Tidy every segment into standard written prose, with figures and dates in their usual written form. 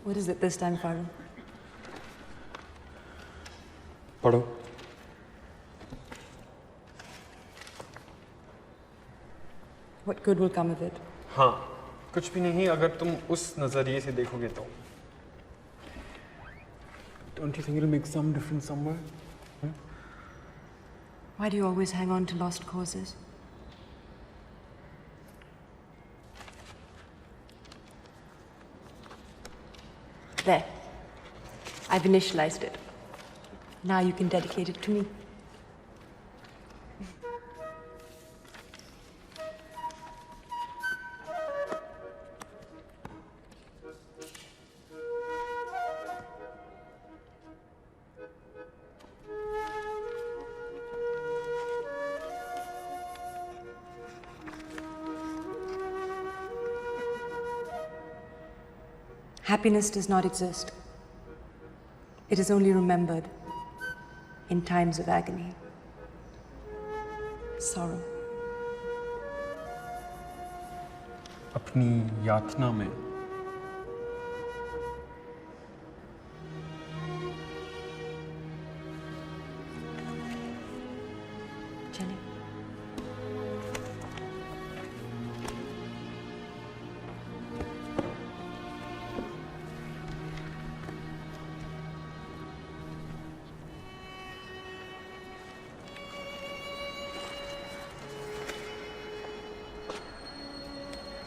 What is it this time, Farhan? पढ़ो। What good will come of it? हाँ, कुछ भी नहीं अगर तुम उस नजरिए से देखोगे तो। Don't you think it'll make some difference somewhere? Why do you always hang on to lost causes? There. I've initialized it. Now you can dedicate it to me. Happiness does not exist. It is only remembered in times of agony, sorrow. अपनी यातना में Jenny.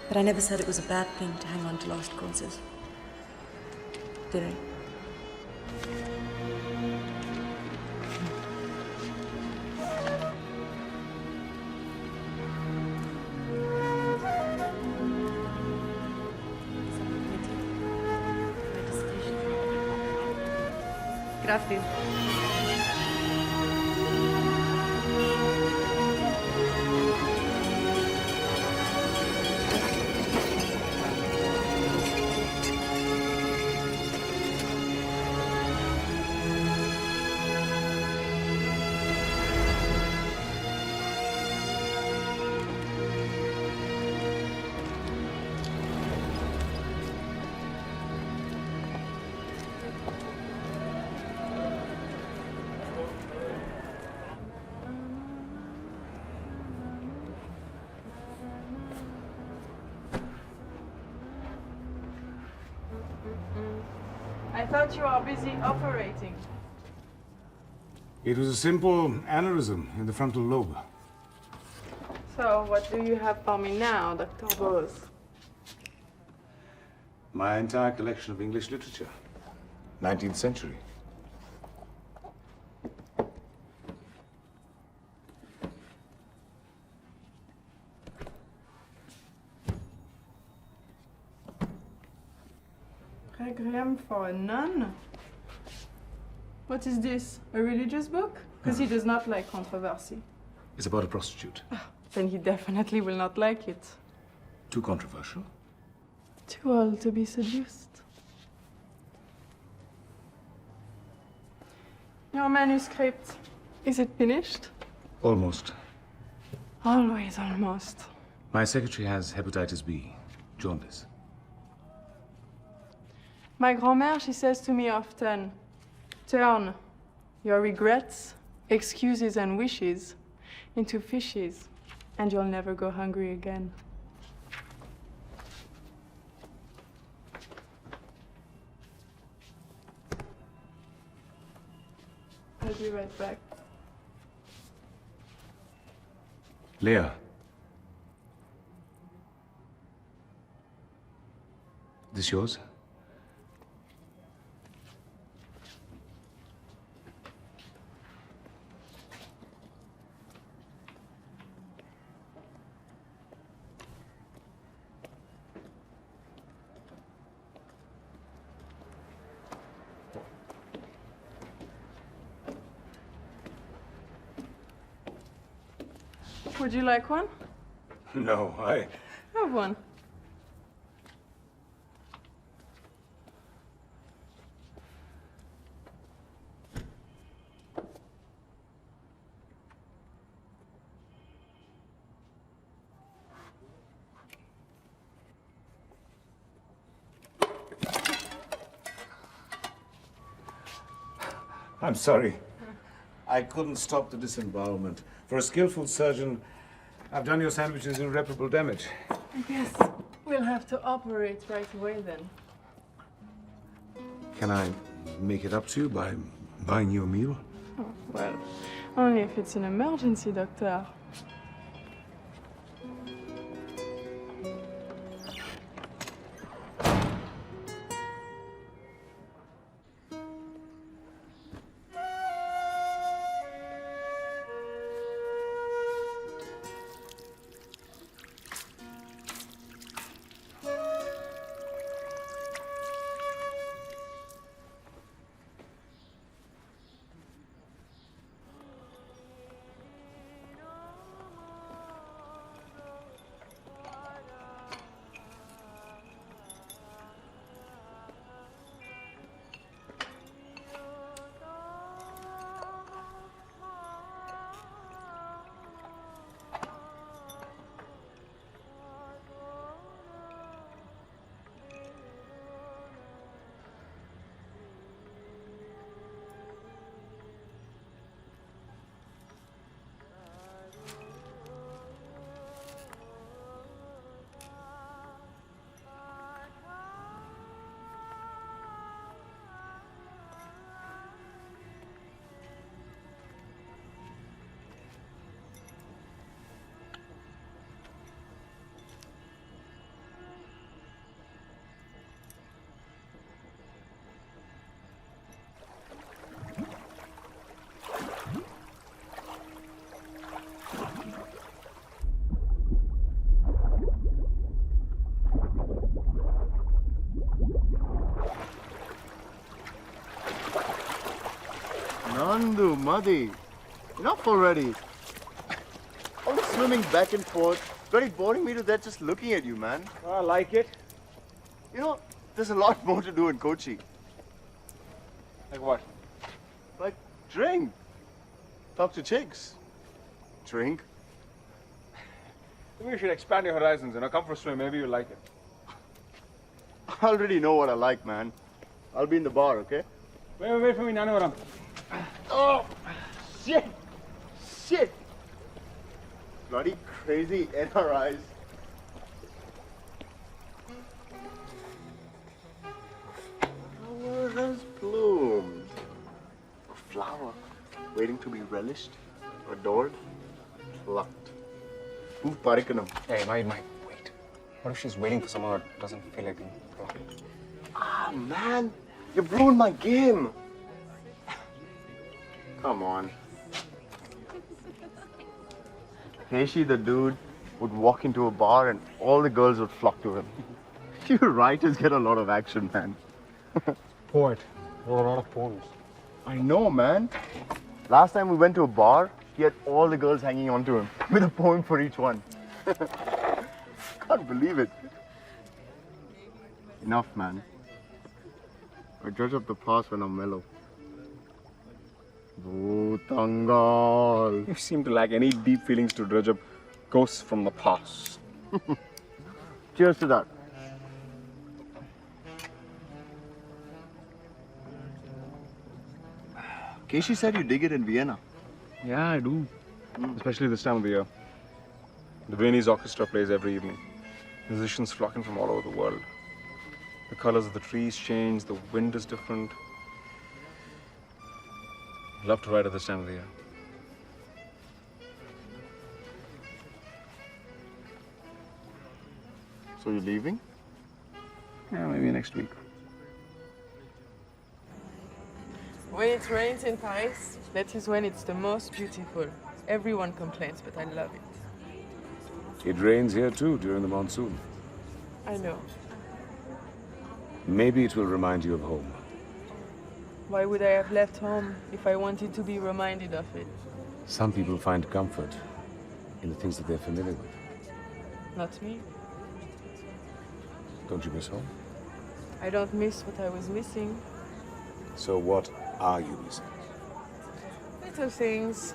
But I never said it was a bad thing to hang on to lost causes. Did I? Good afternoon. I thought you were busy operating. It was a simple aneurysm in the frontal lobe. So, what do you have for me now, Dr. Bose? My entire collection of English literature. 19th century. Requiem for a nun? What is this? A religious book? Because he does not like controversy. It's about a prostitute. Then he definitely will not like it. Too controversial? Too old to be seduced. Your manuscript, is it finished? Almost. Always almost. My secretary has hepatitis B, jaundice. My grand-mère, she says to me often, turn your regrets, excuses, and wishes into fishes, and you'll never go hungry again. I'll be right back. Leah. This yours? Would you like one? No, I... Have one. I'm sorry. I couldn't stop the disembowelment. For a skillful surgeon, I've done your sandwiches irreparable damage. I guess we'll have to operate right away then. Can I make it up to you by buying you a meal? Oh, well, only if it's an emergency, doctor. Nandu, Madhi, enough already. All the swimming back and forth, very boring me to death just looking at you, man. I like it. You know, there's a lot more to do in Kochi. Like what? Like, drink. Talk to chicks. Drink. Maybe you should expand your horizons and come for a swim. Maybe you'll like it. I already know what I like, man. I'll be in the bar, okay? Wait for me, Nanu. Oh, shit! Shit! Bloody crazy NRIs. Flowers bloomed. A flower waiting to be relished, adored, plucked. Move Parikanam. Hey, Mike, wait. What if she's waiting for someone that doesn't feel like being plucked? Ah, man, you've ruined my game. Come on. Heishi, the dude, would walk into a bar and all the girls would flock to him. You writers get a lot of action, man. Poet. Wrote a lot of poems. I know, man. Last time we went to a bar, he had all the girls hanging on to him with a poem for each one. Can't believe it. Enough, man. I judge up the past when I'm mellow. Bhutangal. You seem to lack any deep feelings to dredge up ghosts from the past. Cheers to that. Keishi said you dig it in Vienna. Yeah, I do. Especially this time of the year. The Viennese orchestra plays every evening. Musicians flocking from all over the world. The colors of the trees change, the wind is different. Love to write at this time of the year. So you're leaving? Yeah, maybe next week. When it rains in Paris, that is when it's the most beautiful. Everyone complains, but I love it. It rains here too during the monsoon. I know. Maybe it will remind you of home. Why would I have left home if I wanted to be reminded of it? Some people find comfort in the things that they're familiar with. Not me. Don't you miss home? I don't miss what I was missing. So what are you missing? Little things.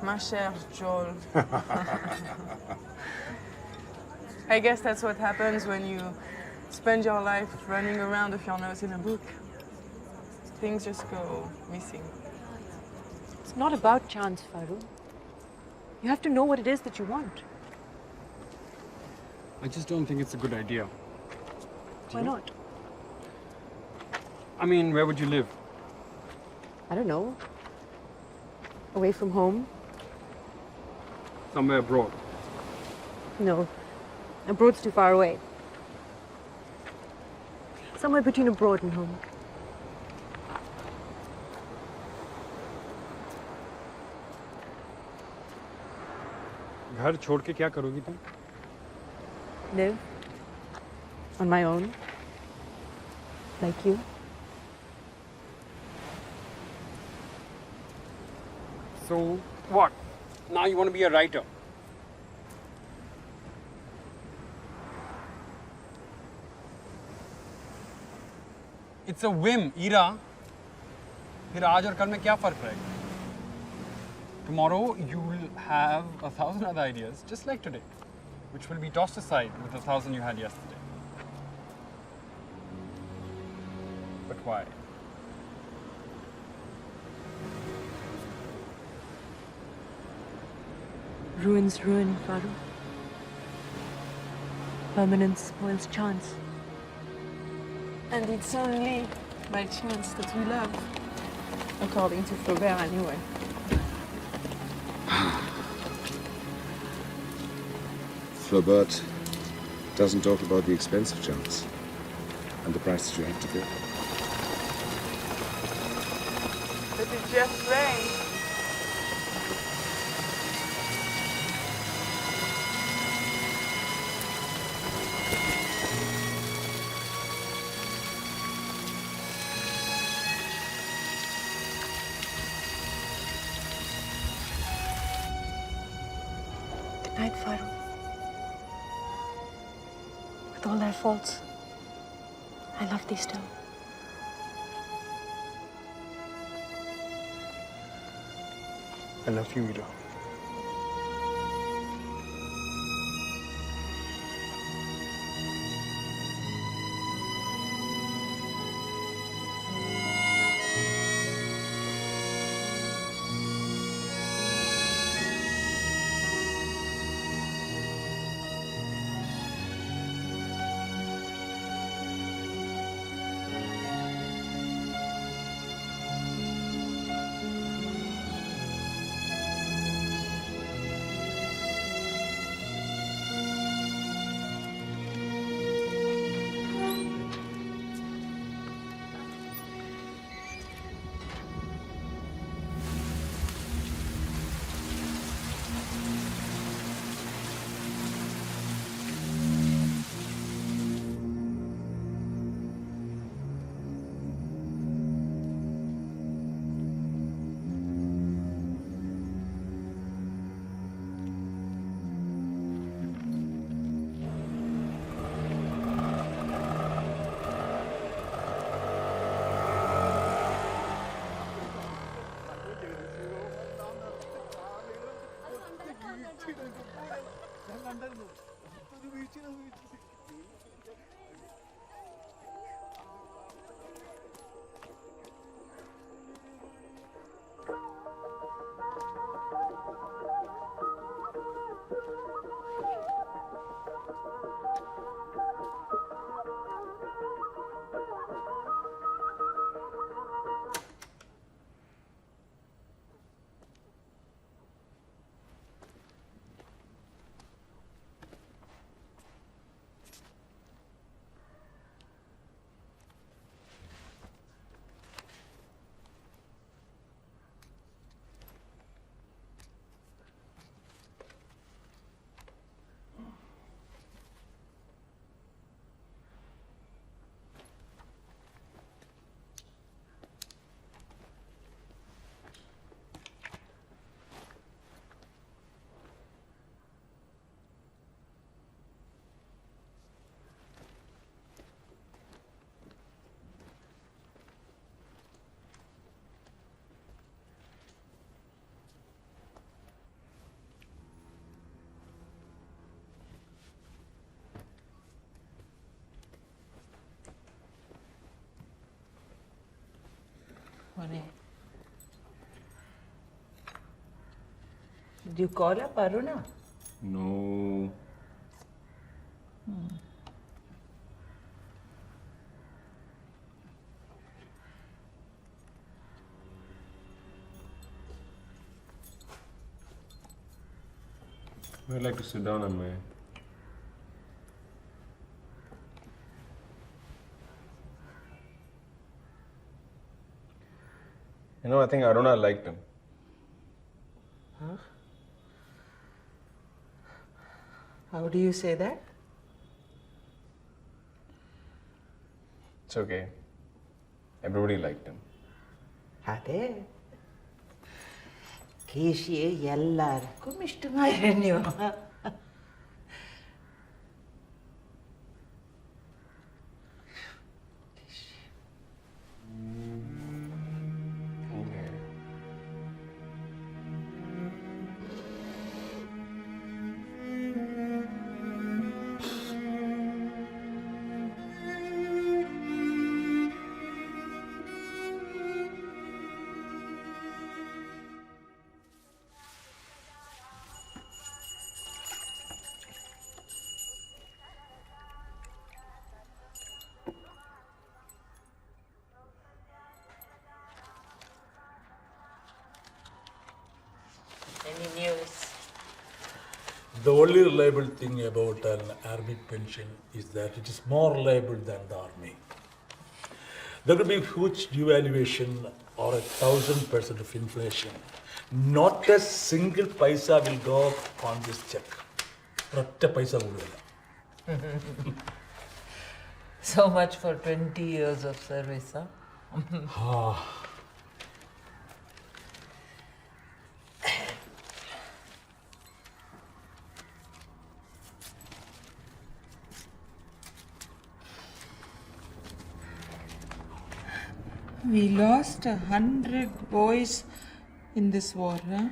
Ma chère Joel. I guess that's what happens when you spend your life running around with your nose in a book. Things just go missing. It's not about chance, Faru. You have to know what it is that you want. I just don't think it's a good idea. Why not? I mean, where would you live? I don't know. Away from home? Somewhere abroad. No. Abroad's too far away. Somewhere between abroad and home. घर छोड़ के क्या करोगी तुम? Live. On my own. Like you. So what? Now you want to be a writer? It's a whim, Ira. फिर आज और कल में क्या फर्क रहेगा? Tomorrow you'll have 1,000 other ideas, just like today, which will be tossed aside with the 1,000 you had yesterday. But why? Ruins ruin, Faru. Permanence spoils chance. And it's only by chance that we love. According to Flaubert, anyway. Flaubert doesn't talk about the expense of chance and the prices you have to pay. But it just rained. Good night, Faru. With all their faults, I love thee still. I love you, Ira. Mone. Did you call up Aruna? No. I'd like to sit down on my. I think Aruna liked him. Huh? How do you say that? It's okay. Everybody liked him. ಅದೇ ಕೇಶಿಯೇ ಎಲ್ಲರಿಗೂ ಇಷ್ಟಮಾಯಿರಿ ನೀವು. Any news? The only reliable thing about an army pension is that it is more reliable than the army. There will be huge devaluation or 1,000% of inflation. Not a single paisa will go on this check. Ratta paisa will. So much for 20 years of service, huh? We lost 100 boys in this war, huh?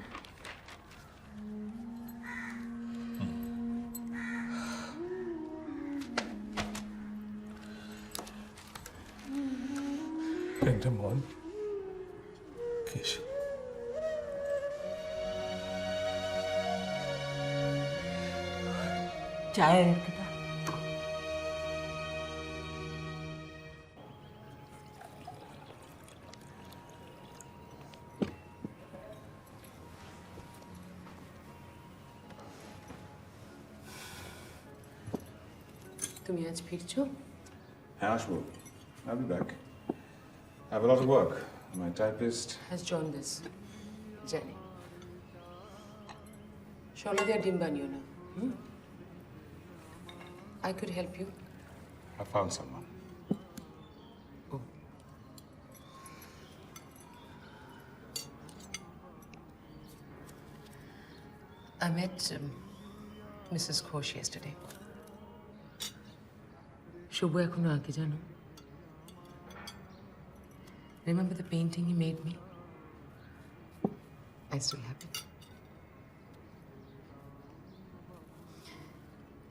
Pentamon. Kish. Chai irukkuda? তুমি আজ ফিরছো? হ্যাঁ আসবো. I'll be back. I have a lot of work. My typist has joined us. জানি. শোলা দিয়ে ডিম বানিও না. I could help you. I found someone. I met Mrs. Ghosh yesterday. Shubhu ekhono aage jano. Remember the painting he made me? I still have it.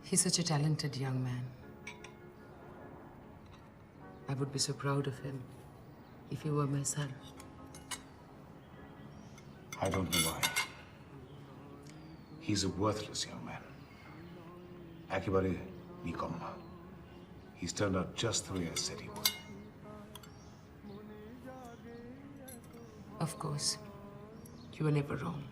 He's such a talented young man. I would be so proud of him if he were my son. I don't know why. He's a worthless young man. Ekebare nikomma. He's turned out just the way I said he would. Of course. You were never wrong.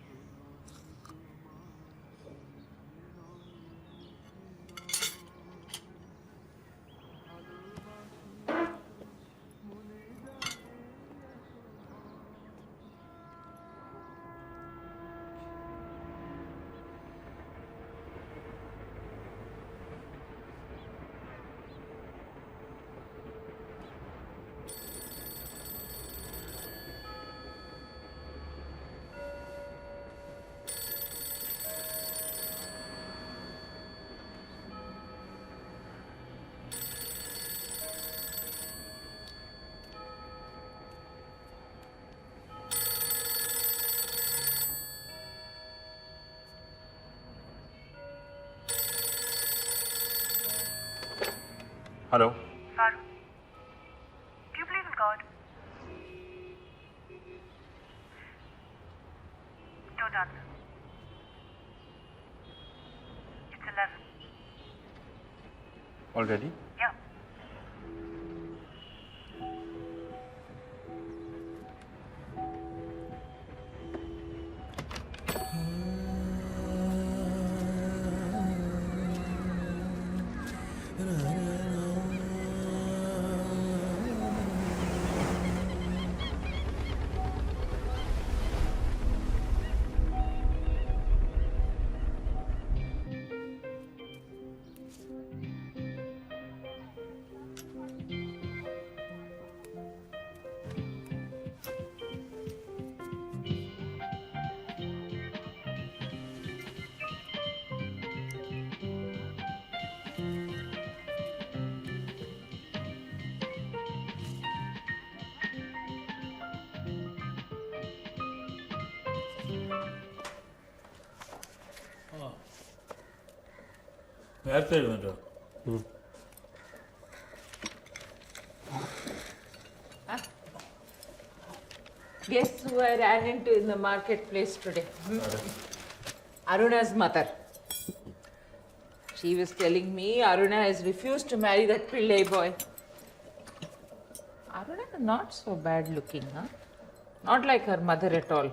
Hello? Faru, do you believe in God? Not answer. It's 11. Already? Yeah. നേരത്തെ എഴുന്നേറ്റോ? Guess who I ran into in the marketplace today? Aruna's mother. She was telling me Aruna has refused to marry that Pillai boy. Aruna is not so bad looking, huh? Not like her mother at all.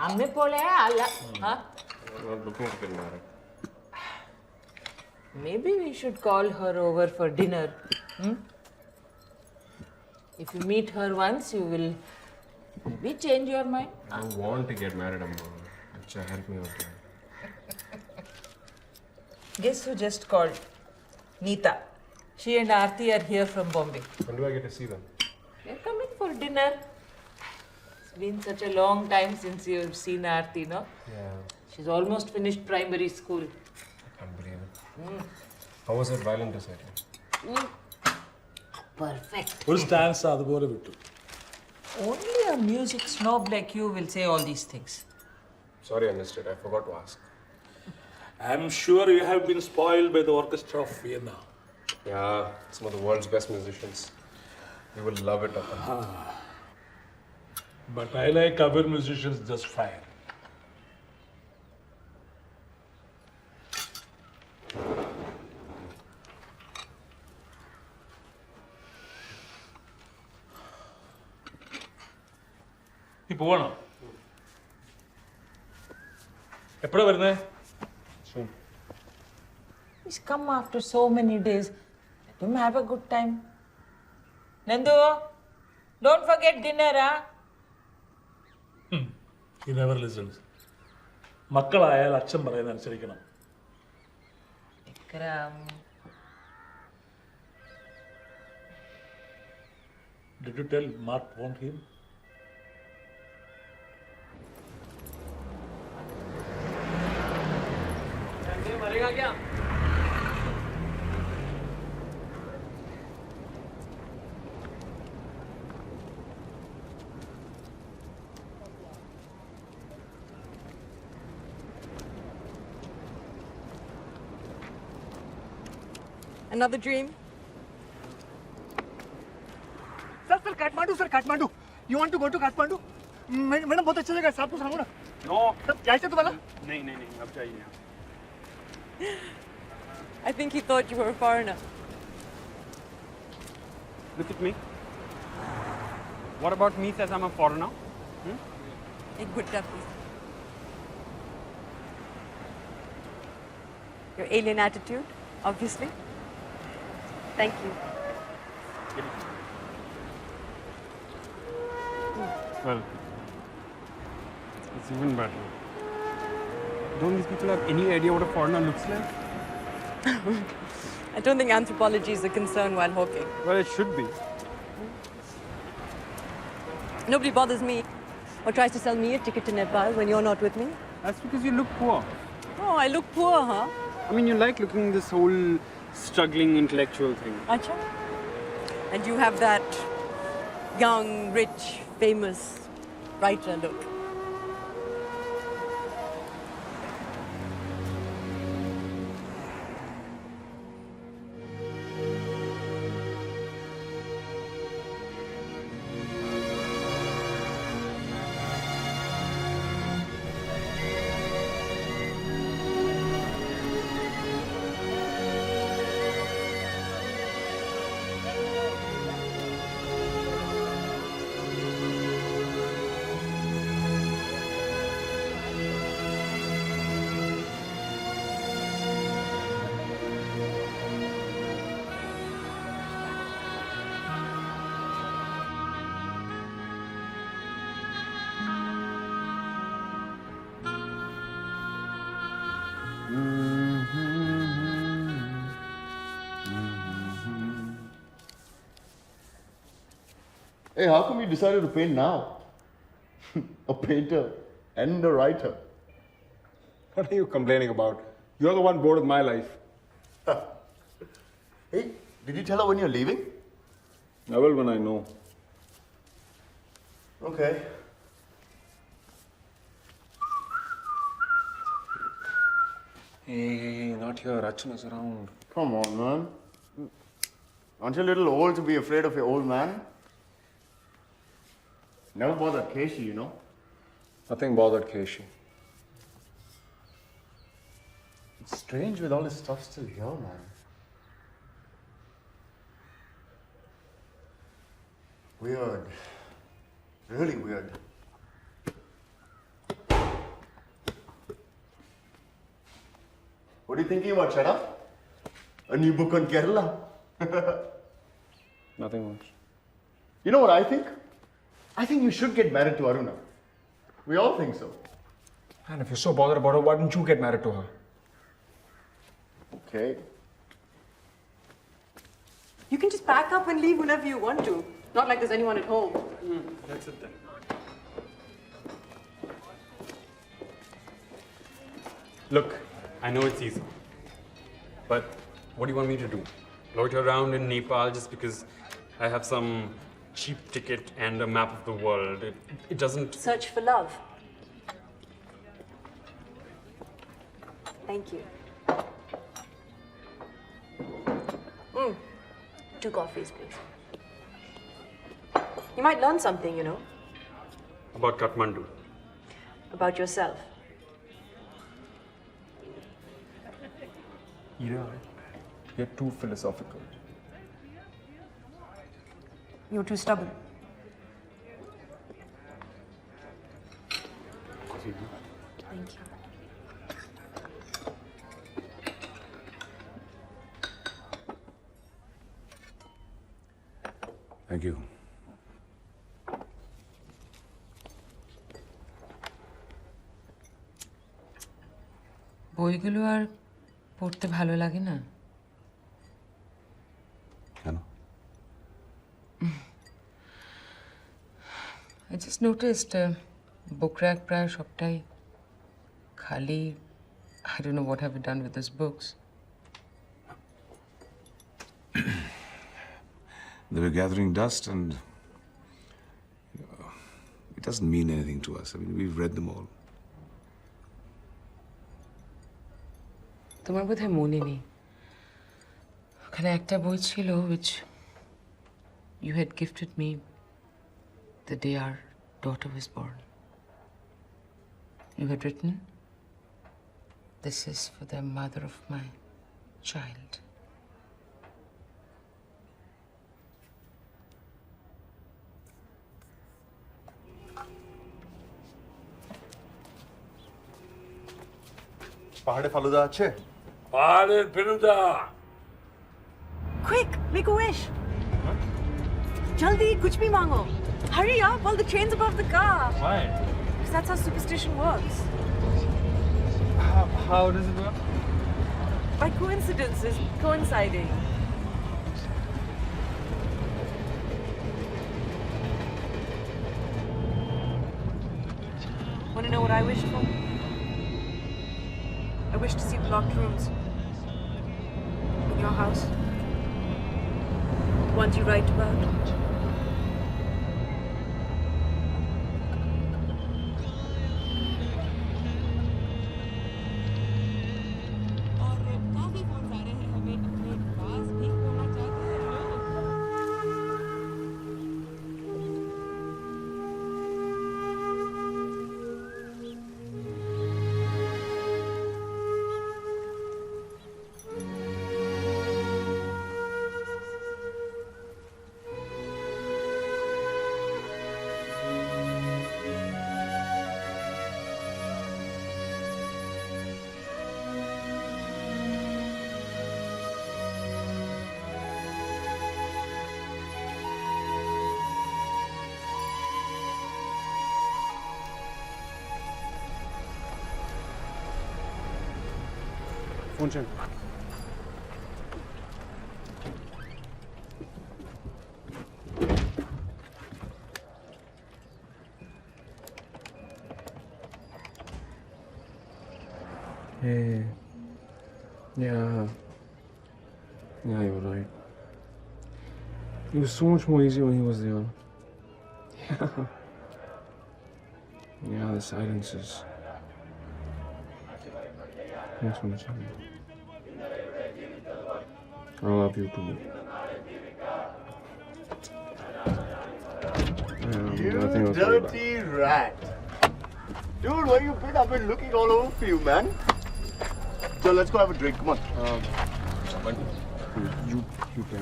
Amme pole hai alla, huh? I'm not looking to get married. Maybe we should call her over for dinner. If you meet her once, you will maybe change your mind. I want to get married, Amma. Ojha, help me out here. Guess who just called? Neeta. She and Aarti are here from Bombay. When do I get to see them? They're coming for dinner. It's been such a long time since you've seen Aarti, no? Yeah. She's almost finished primary school. I can't believe it. How was that violin recital? Perfect. ഒരു stance അതുപോലെ വിട്ടു. Only a music snob like you will say all these things. Sorry, I missed it. I forgot to ask. I'm sure you have been spoiled by the orchestra of Vienna. Yeah, some of the world's best musicians. You will love it, Appa. But I like our musicians just fine. നീ പോവാണോ? എപ്പോഴാ വരുന്നേ? Soon. He's come after so many days. Let him have a good time. Nandu, don't forget dinner, huh? He never listens. മക്കളായാൽ അച്ഛൻ പറയുന്നത് അനുസരിക്കണം. Vikram. Did you tell Mark want him? मरेगा क्या? Another dream? Sir Kathmandu. You want to go to Kathmandu? Madam बहुत अच्छा जगह है, साहब को सांगो ना. No. सर जायचं तुम्हाला? नहीं, अब चाहिए यहाँ. I think he thought you were a foreigner. Look at me. What about me says I'm a foreigner? Ek gutta, please. Your alien attitude, obviously. Thank you. Well, it's even better. Don't these people have any idea what a foreigner looks like? I don't think anthropology is a concern while hawking. Well, it should be. Nobody bothers me or tries to sell me a ticket to Nepal when you're not with me. That's because you look poor. Oh, I look poor, huh? I mean, you like looking this whole struggling intellectual thing. Acha. And you have that young, rich, famous writer look. Hey, how come you decided to paint now? A painter and a writer. What are you complaining about? You're the one bored with my life. Hey, did you tell her when you're leaving? I will when I know. Okay. Hey, not here. Rachan is around. Come on, man. Aren't you a little old to be afraid of your old man? Never bothered Casey, you know. Nothing bothered Keshi. It's strange with all this stuff still here, man. Weird. Really weird. What are you thinking about, Chada? A new book on Kerala? Nothing much. You know what I think? I think you should get married to Aruna. We all think so. And if you're so bothered about her, why don't you get married to her? Okay. You can just pack up and leave whenever you want to. Not like there's anyone at home. That's it then. Look, I know it's easy. But what do you want me to do? Loiter around in Nepal just because I have some cheap ticket and a map of the world? It doesn't... Search for love. Thank you. 2 coffees, please. You might learn something, you know. About Kathmandu. About yourself. Ira, you're too philosophical. You're too stubborn. Coffee, Thank you. Thank you. বইগুলো আর পড়তে ভালো লাগে না? কেন? I just noticed book rack প্রায় সবটাই খালি. I don't know what have you done with those books. They were gathering dust and it doesn't mean anything to us. I mean, we've read them all. তোমার বোধহয় মনে নেই ওখানে একটা বই ছিল which you had gifted me the day our daughter was born. You had written, "This is for the mother of my child." পাহাড়ে ফালুদা আছে? পাহাড়ের Feluda. Quick, make a wish. Jaldi, kuch bhi mango. Hurry up while the train's above the car. Why? Because that's how superstition works. How does it work? By coincidences coinciding. Want to know what I wished for? I wish to see the locked rooms in your house. The ones you write about. Phone check. Hey. Yeah. Yeah, you're right. It was so much more easier when he was there. Yeah. Yeah, the silences. Thanks for listening. I love you too. You nothing else to worry about. dirty rat. Dude, where you been? I've been looking all over for you, man. So let's go have a drink. Come on. You can.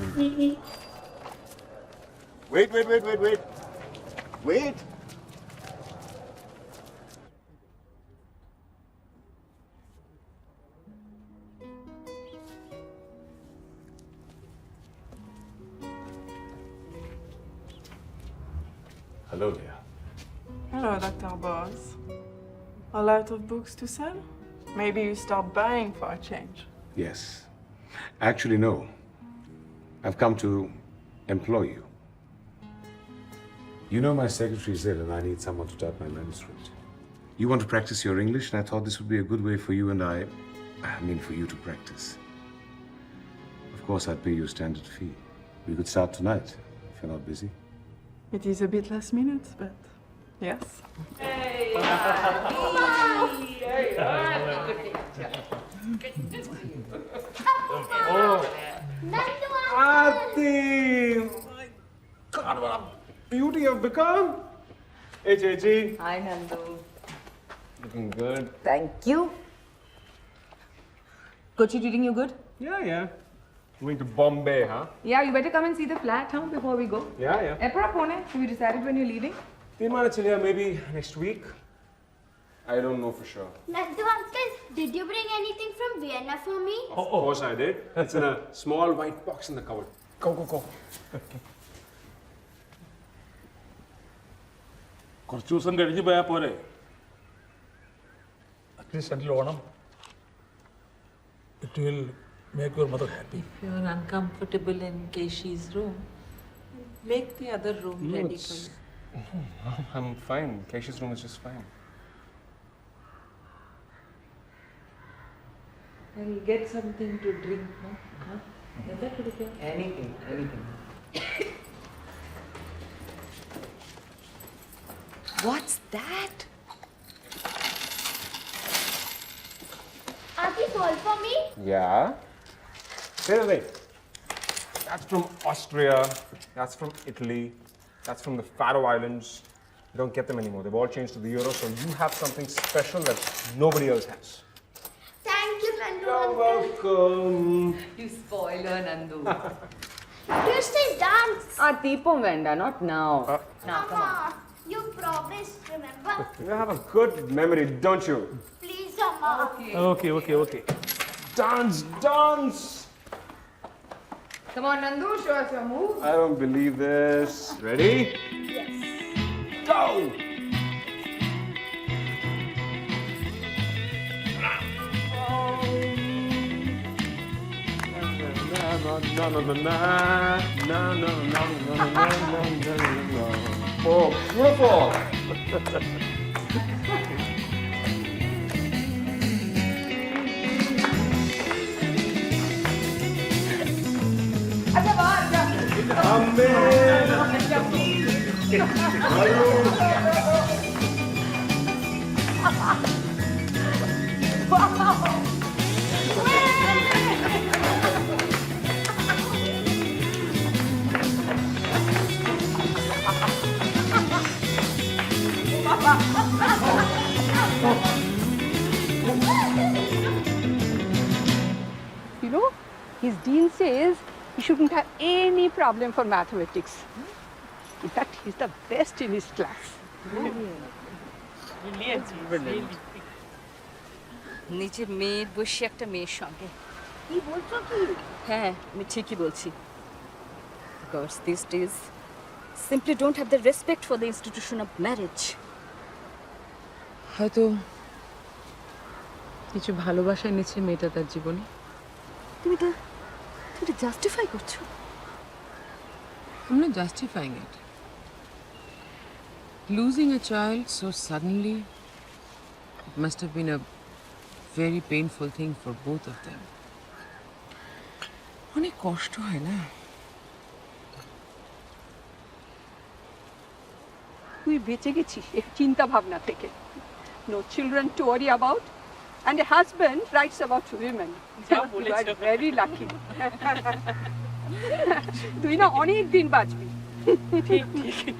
Wait. Wait. Hello, dear. Hello, Dr. Boz. A lot of books to sell? Maybe you start buying for a change. Yes. Actually, no. I've come to employ you. You know my secretary's ill and I need someone to type my manuscript. You want to practice your English and I thought this would be a good way for you and for you to practice. Of course, I'd pay you a standard fee. We could start tonight, if you're not busy. It is a bit last minute, but yes. Aarti! My God, what a beauty you've become! Hey, Chechi. Hi, Nandu. Looking good. Thank you. Kochi treating you good? Yeah. Going to Bombay, huh? Yeah, you better come and see the flat, huh, before we go. Yeah. Epra phone hai? Have you decided when you're leaving? Maybe next week. I don't know for sure. Nandu uncle, did you bring anything from Vienna for me? Of course I did. It's in a small white box in the cupboard. Go. കുറച്ച് ദിവസം കഴിഞ്ഞ് പോയാൽ പോരെ at least settle Onam it will make your mother happy If you're uncomfortable in Keshi's room, make the other room ready for you. I'm fine. Keshi's room is just fine. I'll get something to drink, no? Huh? Anything. What's that? Auntie, fall for me? Yeah? Seriously. That's from Austria. That's from Italy. That's from the Faroe Islands. You don't get them anymore. They've all changed to the euro, so you have something special that nobody else has. Thank you, Nandu You're uncle. welcome. You spoiler, Nandu. You still dance. Deepam Venda, not now. Now, come on. Amma, you promised, remember? You have a good memory, don't you? Please, Amma. Okay. Dance! Come on, Nandu, show us your move. I don't believe this. Ready? Yes. Go! Oh, beautiful! You know, his dean says he shouldn't have any problem for mathematics. In fact, he's the best in his class. নিচে মেয়ের বসে একটা মেয়ের সঙ্গে কি বলছো কি? হ্যাঁ আমি ঠিকই বলছি girls these days simply don't have the respect for the institution of marriage হয়তো কিছু ভালোবাসা এনেছে মেয়েটা তার জীবনে তুমি এটা জাস্টিফাই করছো I'm not justifying it. Losing a child so suddenly, it must have been a very painful thing for both of them. অনেক কষ্ট হয় না? তুই বেঁচে গেছিস এই চিন্তা ভাবনা থেকে। No children to worry about, and a husband writes about women. You are very lucky. তুই না অনেক দিন বাঁচবি। ঠিক ঠিক।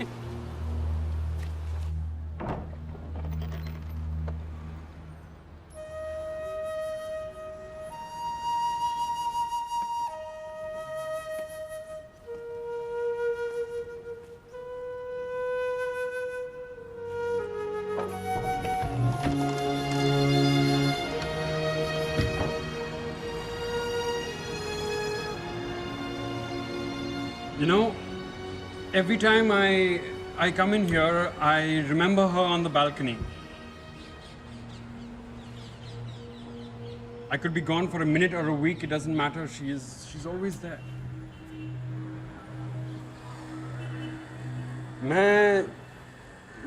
You know, every time I come in here, I remember her on the balcony. I could be gone for a minute or a week, it doesn't matter, she's always there.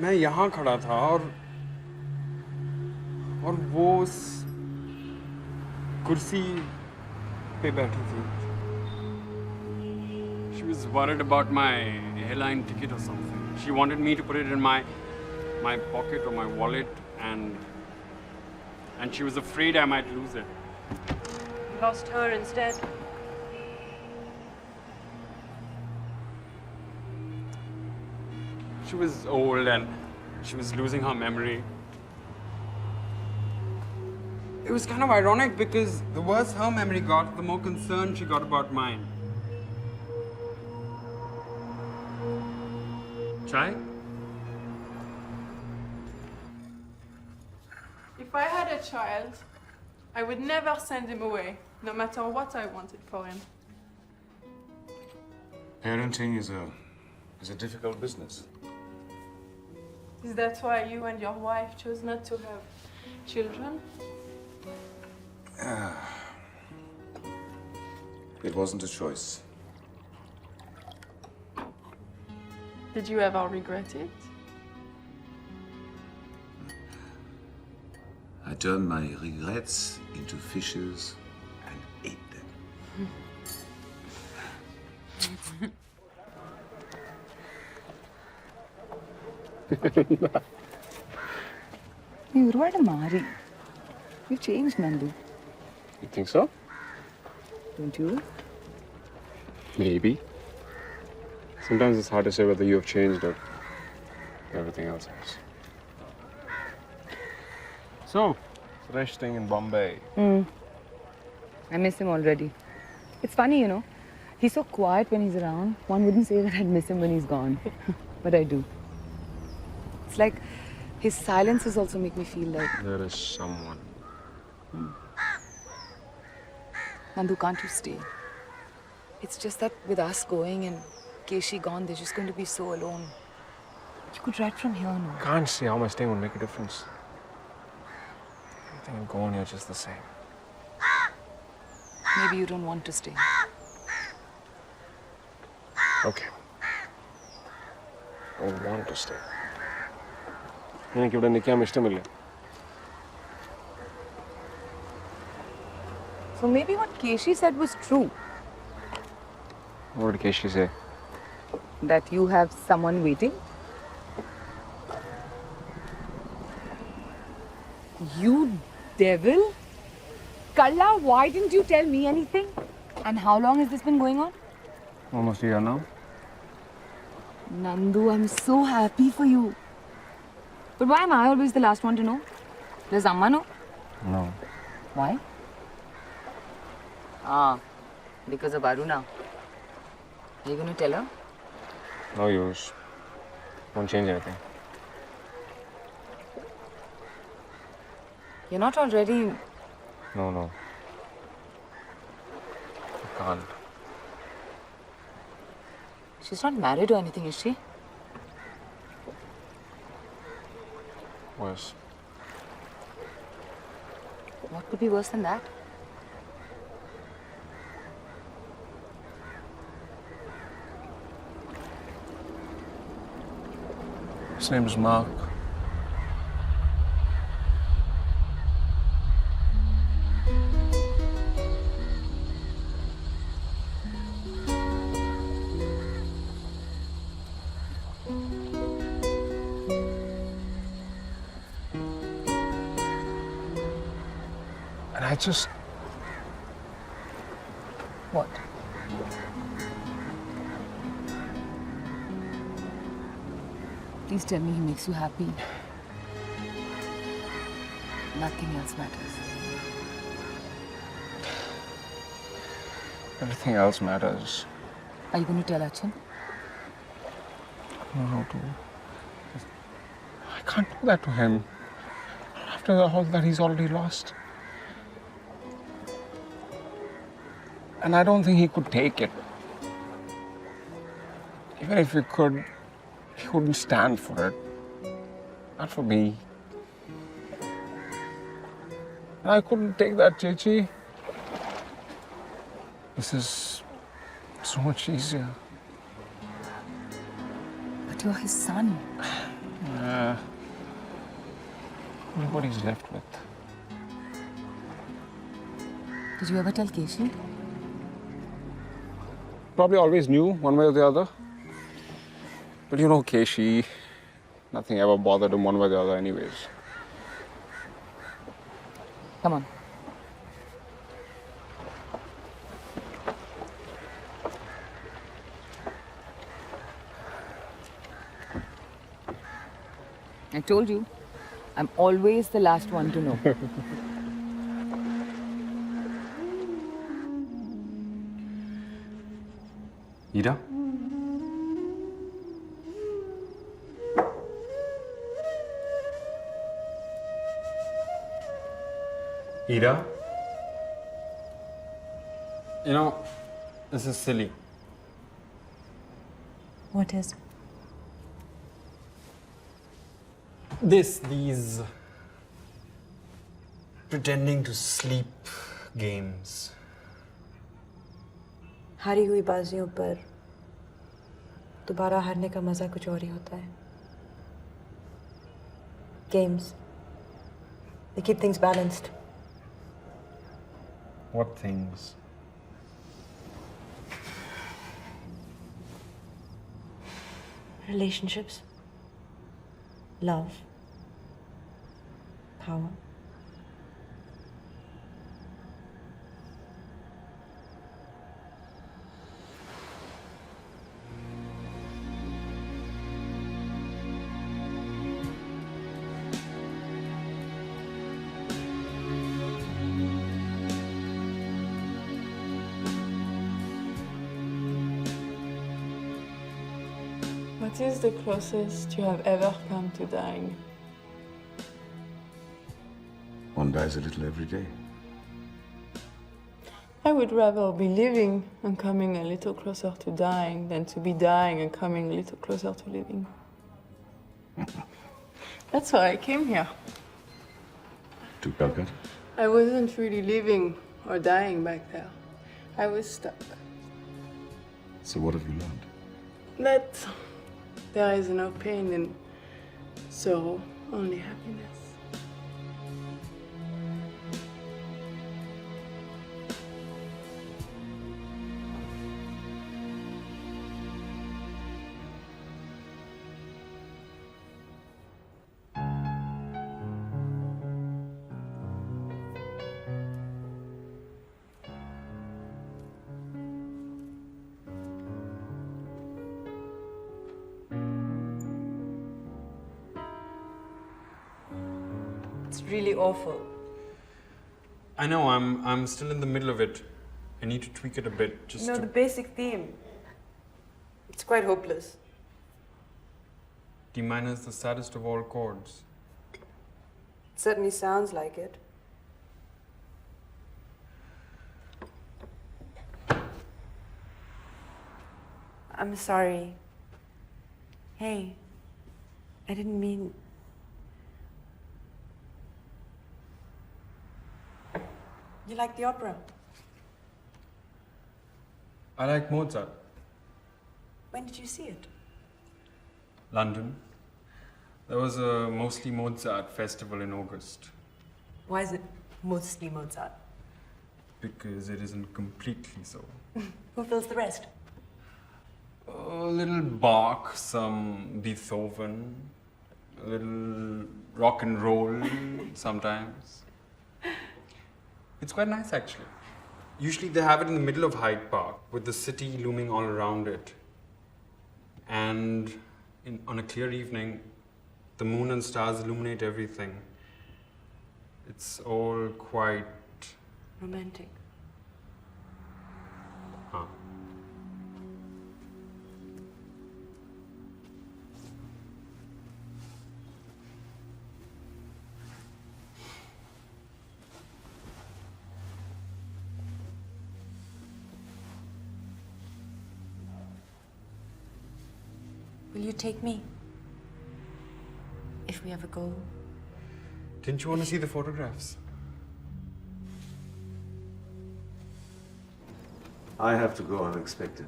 मैं यहाँ खड़ा था और वो उस कुर्सी पे बैठी थी. She was worried about my airline ticket or something. She wanted me to put it in my pocket or my wallet, and she was afraid I might lose it. Lost her instead. She was old and she was losing her memory. It was kind of ironic because the worse her memory got, the more concerned she got about mine. Chai? If I had a child, I would never send him away, no matter what I wanted for him. Parenting is a difficult business. Is that why you and your wife chose not to have children? It wasn't a choice. Did you ever regret it? I turned my regrets into fishes and ate them. നീ ഒരുപാട് മാറി. You changed, Nandu. You think so? Don't you? Maybe. Sometimes it's hard to say whether you have changed or everything else has. So, Suresh staying in Bombay. I miss him already. It's funny, you know. He's so quiet when he's around. One wouldn't say that I'd miss him when he's gone. But I do. It's like his silences also make me feel like... There is someone. Nandu, can't you stay? It's just that with us going and Keshi gone, they're just going to be so alone. You could write from here, no? Can't see how my staying would make a difference. I think I'm going here just the same. Maybe you don't want to stay. Okay. I want to stay. എനിക്ക് ഇവിടെ നിൽക്കാൻ ഇഷ്ടമില്ല. So maybe what Keshi said was true. What did Keshi say? That you have someone waiting. You devil! Kalla, why didn't you tell me anything? And how long has this been going on? Almost a year now. Nandu, I'm so happy for you. But why am I always the last one to know? Does Amma know? No. Why? Because of Aruna. Are you going to tell her? No use. Won't change anything. You're not already... No. I can't. She's not married or anything, is she? Worse. What could be worse than that? His name is Mark. just... What? Please tell me he makes you happy. Nothing else matters. Everything else matters. Are you going to tell Achin? I don't know how to. I can't do that to him. After all that he's already lost. And I don't think he could take it. Even if he could, he wouldn't stand for it. Not for me. And I couldn't take that, Chechi. This is so much easier. But you're his son. Look what he's left with. Did you ever tell Keshi? Probably always knew, one way or the other. But you know, Keshi, nothing ever bothered him one way or the other anyways. Come on. I told you, I'm always the last one to know. Ida? Ida? You know, this is silly. What is? These pretending to sleep games. हारी हुई बाजियों पर दोबारा हारने का मजा कुछ और ही होता है. Games. They keep things balanced. What things? Relationships. Love. Power. What is the closest you have ever come to dying? One dies a little every day. I would rather be living and coming a little closer to dying than to be dying and coming a little closer to living. That's why I came here. To Calcutta? I wasn't really living or dying back there. I was stuck. So what have you learned? That there is no pain in sorrow, only happiness. It's really awful. I know, I'm still in the middle of it. I need to tweak it a bit just You know, to... the basic theme. It's quite hopeless. D minor is the saddest of all chords. It certainly sounds like it. I'm sorry. Hey, I didn't mean... You like the opera? I like Mozart. When did you see it? London. There was a mostly Mozart festival in August. Why is it mostly Mozart? Because it isn't completely so. Who fills the rest? A little Bach, some Beethoven, a little rock and roll sometimes. It's quite nice actually. Usually they have it in the middle of Hyde Park with the city looming all around it. And on a clear evening, the moon and stars illuminate everything. It's all quite... romantic. Huh. Will you take me? If we ever go. Didn't you want to see the photographs? I have to go unexpected.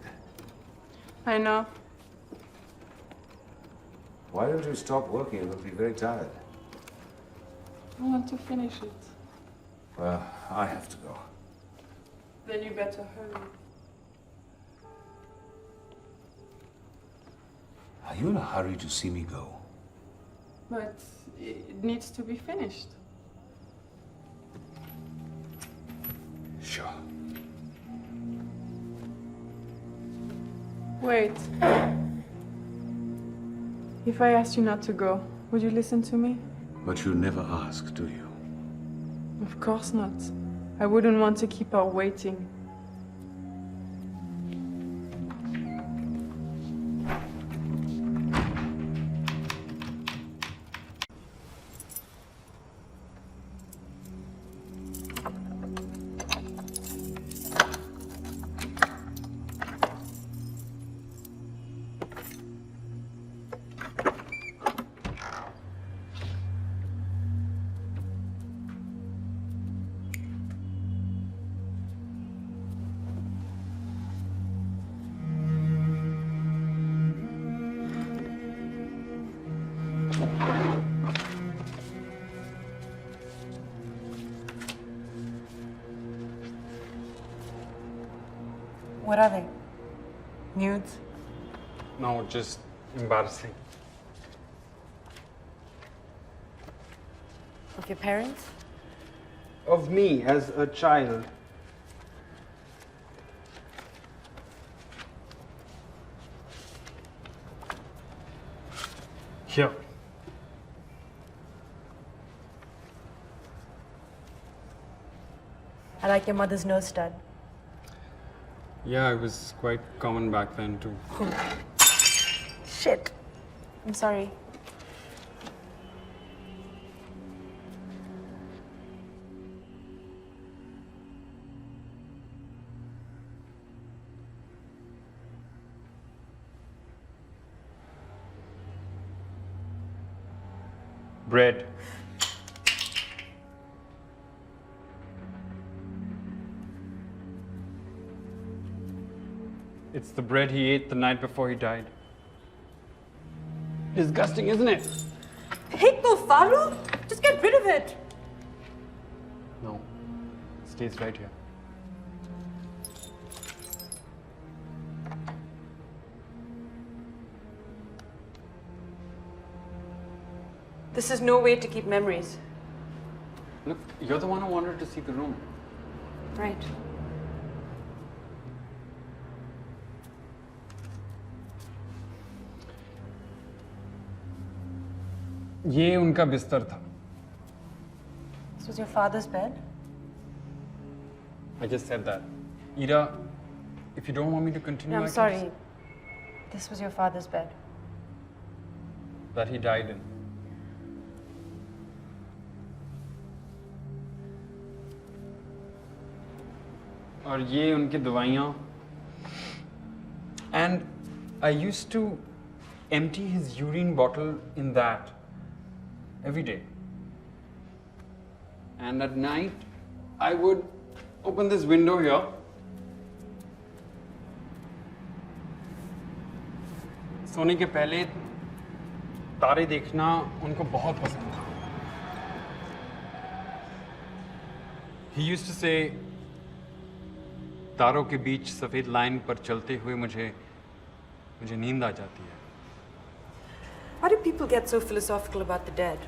I know. Why don't you stop working? You'll be very tired. I want to finish it. Well, I have to go. Then you better hurry. Are you in a hurry to see me go? But it needs to be finished. Sure. Wait. If I asked you not to go, would you listen to me? But you never ask, do you? Of course not. I wouldn't want to keep her waiting. What are they? Nudes? No, just embarrassing. Of your parents? Of me as a child. Here. I like your mother's nose stud. Yeah, it was quite common back then too. Shit. I'm sorry. Bread. It's the bread he ate the night before he died. Disgusting, isn't it? Hate no falu? Just get rid of it. No. It stays right here. This is no way to keep memories. Look, you're the one who wanted to see the room. Right. ये उनका बिस्तर था. This was your father's bed? I just said that. Ira, if you don't want me to continue, I'm I can sorry. just- This was your father's bed. that he died in. और ये उनकी दवाइयाँ. And I used to empty his urine bottle in that every day. And at night, I would open this window here. सोने के पहले तारे देखना उनको बहुत पसंद था. He used to say, तारों के बीच सफेद लाइन पर चलते हुए मुझे नींद आ जाती है. Why do people get so philosophical about the dead?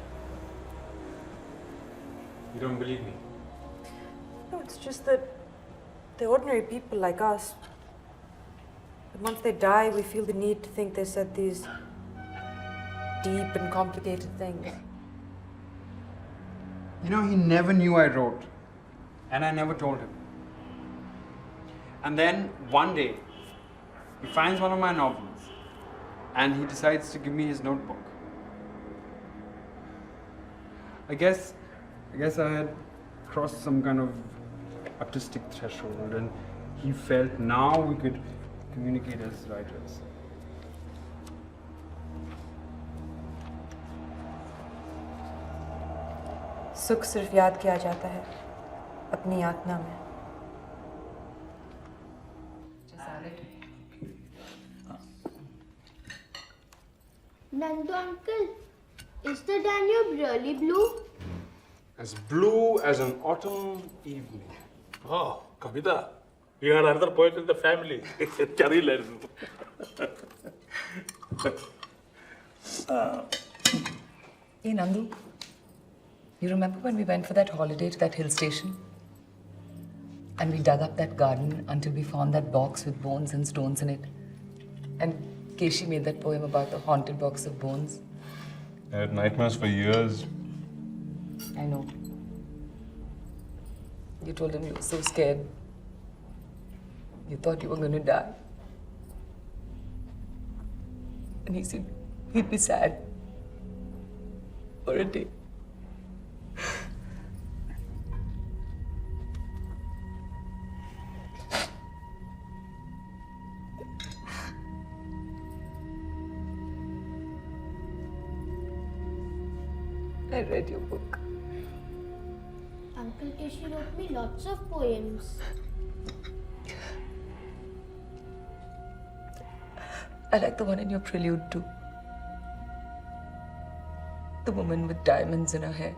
You don't believe me? No, just that they're ordinary people like us. But once they die, we feel the need to think they said these deep and complicated things. You know, he never knew I wrote, and I never told him. And then one day, he finds one of my novels, and he decides to give me his notebook. I guess I had crossed some kind of artistic threshold, and he felt now we could communicate as writers. सुख सिर्फ याद किया जाता है अपनी यातना में. Nandu uncle, is the Danube really blue? As blue as an autumn evening. Oh, Kavita, we are another poet in the family. Carry letters. Hey, Nandu. You remember when we went for that holiday to that hill station? And we dug up that garden until we found that box with bones and stones in it. And Keshi made that poem about the haunted box of bones. I had nightmares for years. I know. You told him you were so scared. You thought you were going to die. And he said he'd be sad for a day. I read your book. Uncle Keshi wrote me lots of poems. I like the one in your prelude too. The woman with diamonds in her hair.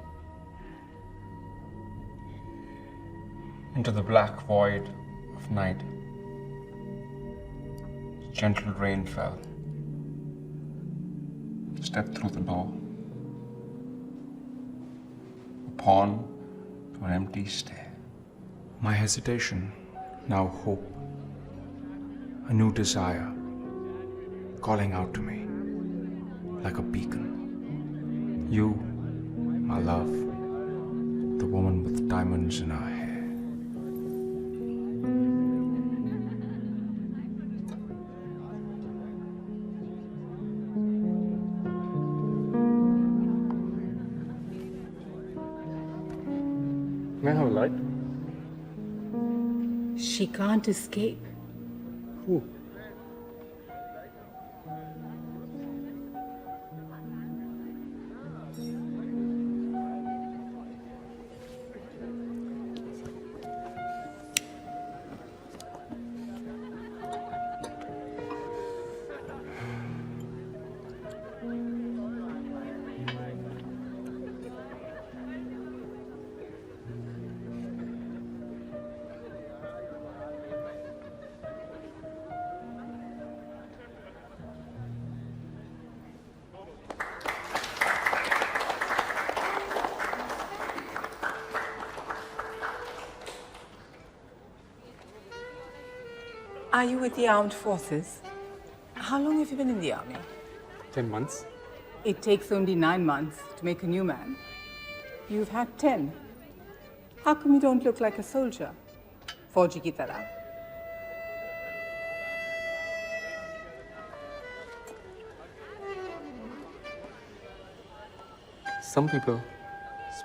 Into the black void of night, gentle rain fell. Stepped through the door. Upon to an empty stair. My hesitation, now hope. A new desire, calling out to me like a beacon. You, my love, the woman with diamonds in her hair. May I have a light? She can't escape. Who? Are you with the armed forces? How long have you been in the army? 10 months. It takes only 9 months to make a new man. You've had 10. How come you don't look like a soldier? Fauji ki tarah. Some people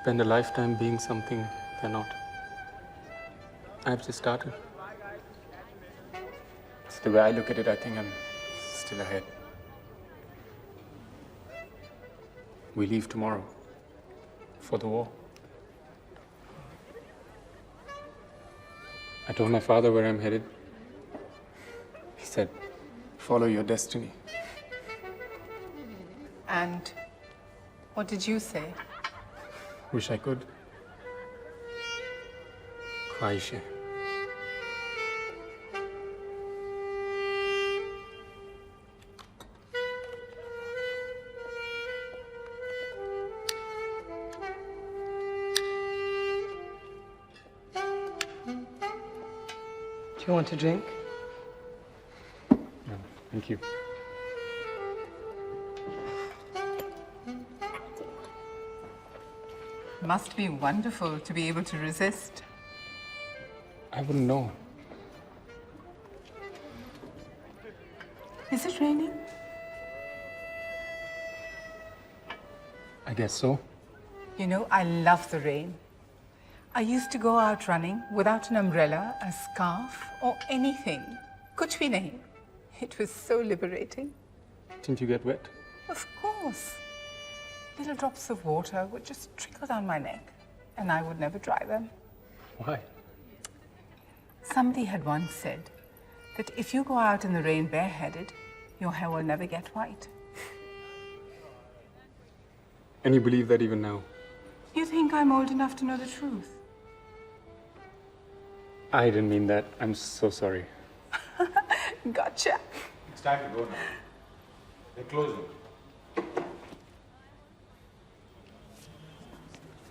spend a lifetime being something they're not. I've just started. It's the way I look at it, I think I'm still ahead. We leave tomorrow for the war. I told my father where I'm headed. He said, follow your destiny. And what did you say? Wish I could. ख्वाहिश है. You want a drink? No, thank you. Must be wonderful to be able to resist. I wouldn't know. Is it raining? I guess so. You know, I love the rain. I used to go out running without an umbrella, a scarf, or anything. Kuch bhi nahi. It was so liberating. Didn't you get wet? Of course. Little drops of water would just trickle down my neck, and I would never dry them. Why? Somebody had once said that if you go out in the rain bareheaded, your hair will never get white. And you believe that even now? You think I'm old enough to know the truth? I didn't mean that. I'm so sorry. Gotcha. It's time to go now. They're closing.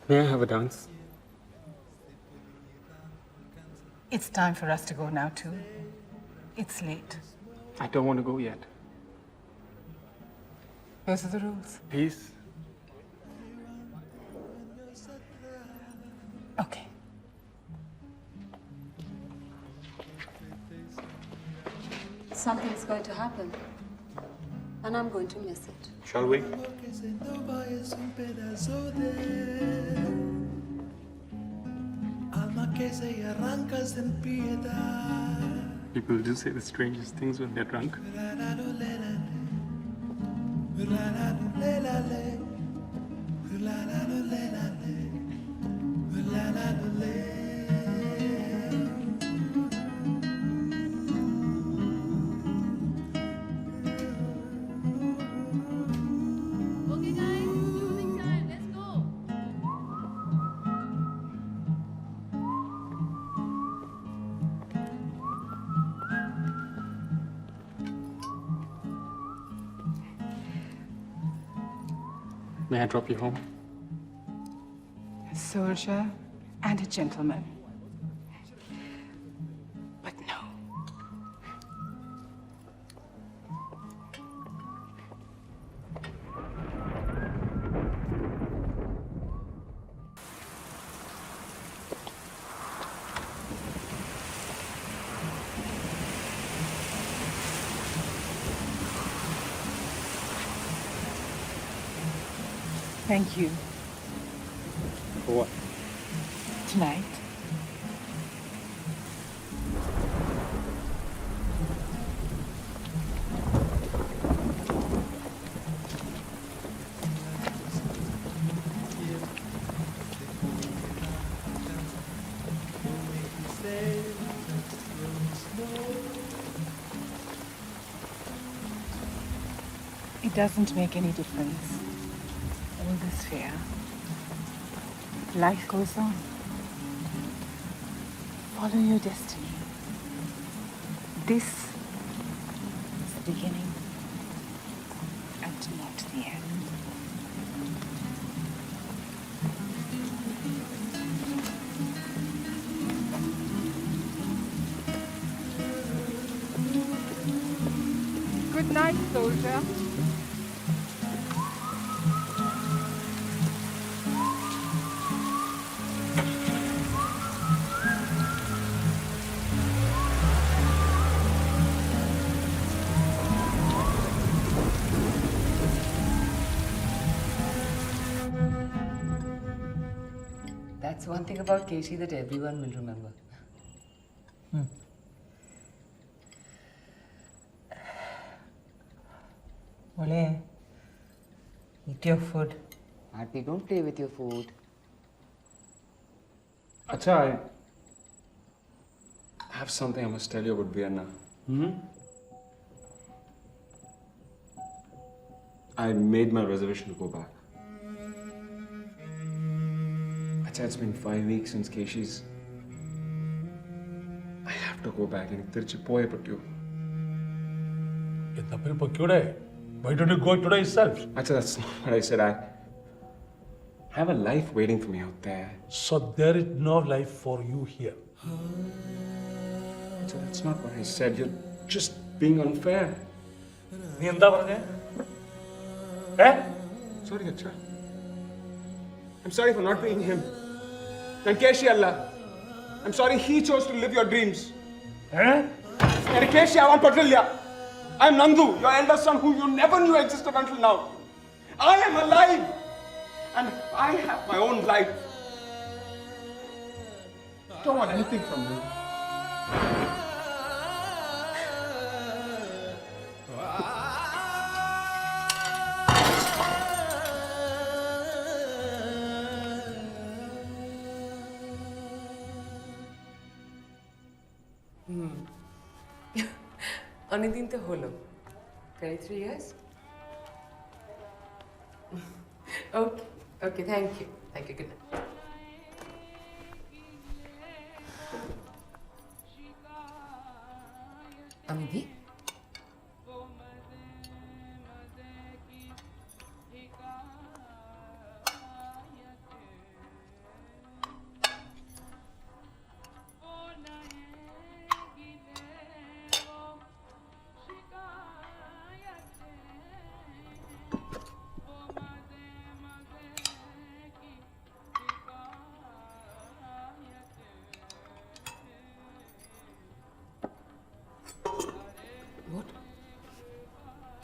May I have a dance? It's time for us to go now, too. It's late. I don't want to go yet. Those are the rules. Please? Okay. Something's going to happen, and I'm going to miss it. Shall we? People do say the strangest things when they're drunk. May I drop you home? A soldier and a gentleman. But no. Thank you. For what? Tonight. It doesn't make any difference. All this fear. Life goes on. Follow your destiny. This is the beginning and not the end. Good night, soldier. That's one thing about Katie that everyone will remember. Ole, eat your food. Aarti, don't play with your food. Acha, I have something I must tell you about Vienna. I made my reservation to go back. Acha, it's been 5 weeks since Keshi's. I have to go back and tirchi poye pattu. Why don't you go today itself? Acha, that's not what I said. I have a life waiting for me out there. So there is no life for you here. So that's not what I said. You're just being unfair. Sorry, Acha. I'm sorry for not being him. Nankeshi Allah. I'm sorry he chose to live your dreams. Nankeshi Avan Patrulya. I'm Nandu, your elder son who you never knew existed until now. I am alive. And I have my own life. Don't want anything from you. অনেকদিন তো হলো 23 years? Okay, thank you, good night. Amidi?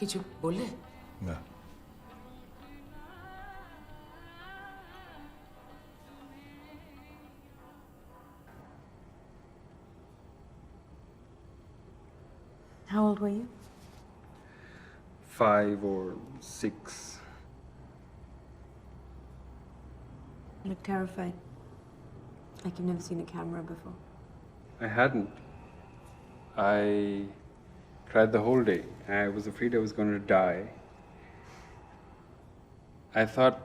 কিছু বললে? না। How old were you? 5 or 6. You look terrified. Like you've never seen a camera before. I hadn't. I cried the whole day. I was afraid I was going to die. I thought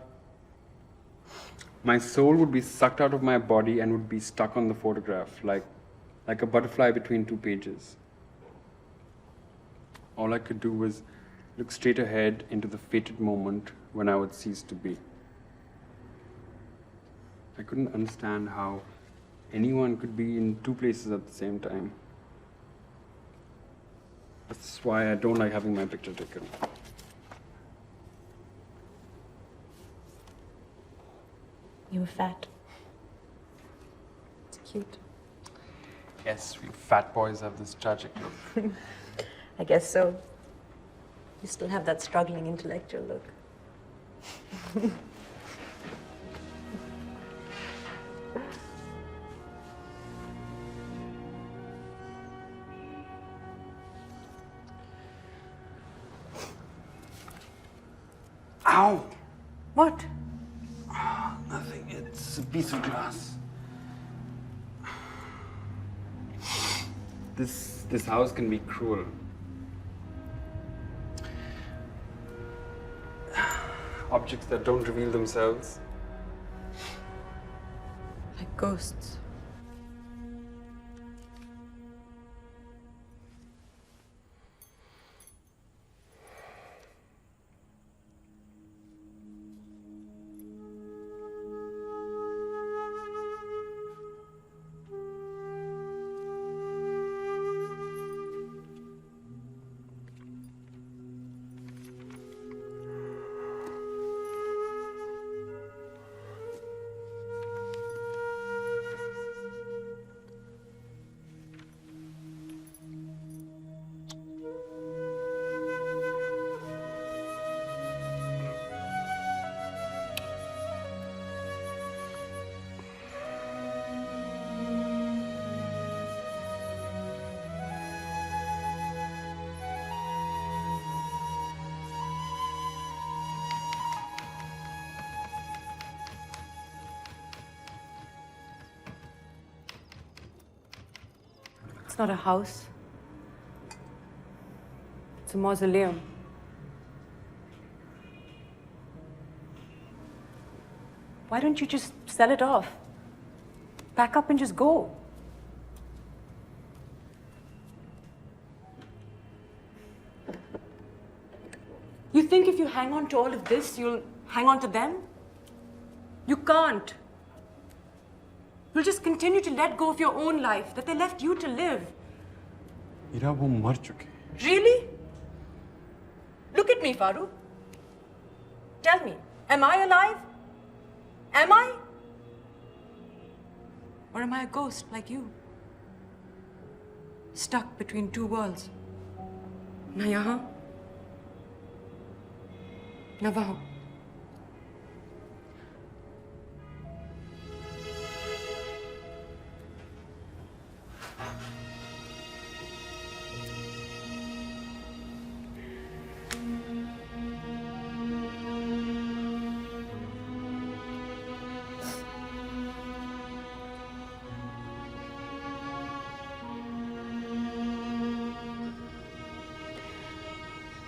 my soul would be sucked out of my body and would be stuck on the photograph, like a butterfly between 2 pages. All I could do was look straight ahead into the fated moment when I would cease to be. I couldn't understand how anyone could be in 2 places at the same time. That's why I don't like having my picture taken. You were fat. It's cute. Yes, we fat boys have this tragic look. I guess so. You still have that struggling intellectual look. Ow! What? Nothing. It's a piece of glass. This house can be cruel. Objects that don't reveal themselves. Like ghosts. It's not a house. It's a mausoleum. Why don't you just sell it off? Pack up and just go. You think if you hang on to all of this, you'll hang on to them? You can't. You'll just continue to let go of your own life that they left you to live. Ira वो मर चुके हैं. Really? Look at me, Faru. Tell me, am I alive? Am I? Or am I a ghost like you? Stuck between two worlds. Na yahan, na wahan.